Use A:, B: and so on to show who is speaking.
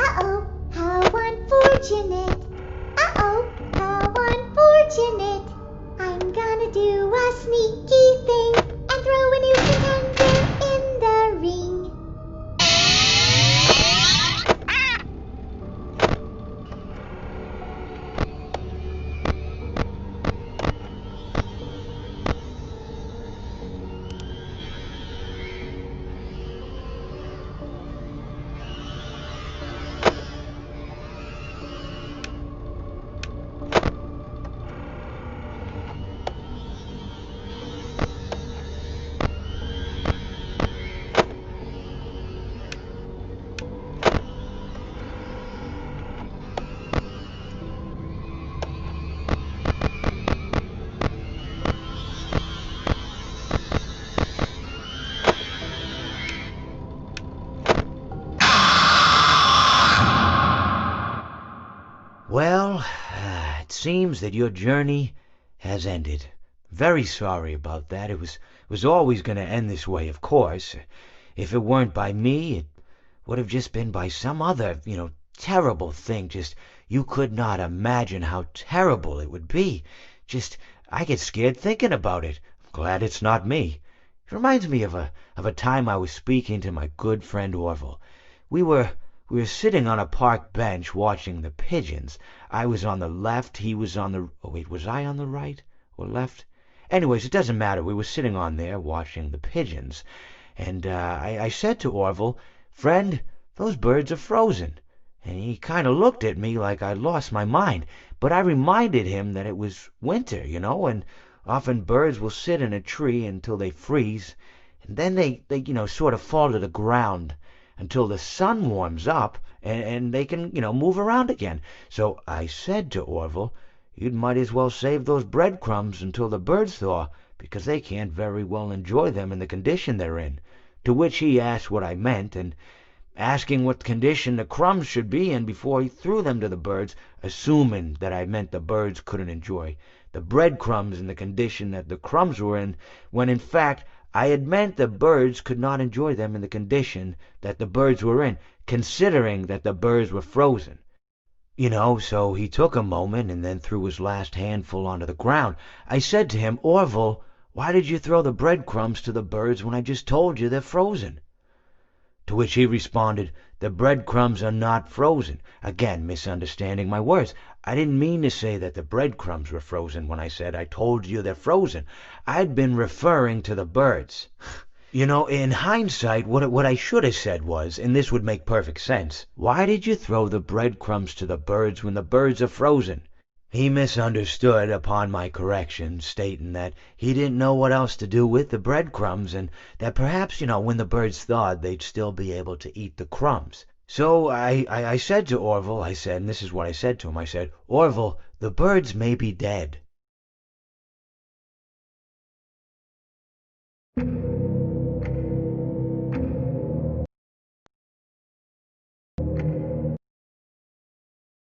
A: Uh-oh, how unfortunate. Uh-oh, how unfortunate. I'm gonna do a sneaky thing and throw a new contender in the ring.
B: Well, it seems that your journey has ended. Very sorry about that. It was always going to end this way, of course. If it weren't by me, it would have just been by some other, terrible thing. Just, you could not imagine how terrible it would be. Just, I get scared thinking about it. I'm glad it's not me. It reminds me of a time I was speaking to my good friend Orville. We were sitting on a park bench watching the pigeons. I was on the left, he was on the... Oh, wait, was I on the right or left? Anyways, it doesn't matter. We were sitting on there watching the pigeons. And I said to Orville, "Friend, those birds are frozen." And he kind of looked at me like I lost my mind. But I reminded him that it was winter, and often birds will sit in a tree until they freeze. And then they sort of fall to the ground until the sun warms up and they can, move around again. So I said to Orville, "You might as well save those breadcrumbs until the birds thaw, because they can't very well enjoy them in the condition they're in." To which he asked what I meant, and asking what condition the crumbs should be in before he threw them to the birds, assuming that I meant the birds couldn't enjoy the breadcrumbs in the condition that the crumbs were in, when in fact I had meant the birds could not enjoy them in the condition that the birds were in, considering that the birds were frozen. So he took a moment and then threw his last handful onto the ground. I said to him, "Orville, why did you throw the breadcrumbs to the birds when I just told you they're frozen?" To which he responded, "The breadcrumbs are not frozen." Again, misunderstanding my words. I didn't mean to say that the breadcrumbs were frozen when I said I told you they're frozen. I'd been referring to the birds. In hindsight, what I should have said was, and this would make perfect sense, "Why did you throw the breadcrumbs to the birds when the birds are frozen?" He misunderstood upon my correction, stating that he didn't know what else to do with the breadcrumbs, and that perhaps, when the birds thawed, they'd still be able to eat the crumbs. So I said to Orville, and this is what I said to him, I said, "Orville, the birds may be dead."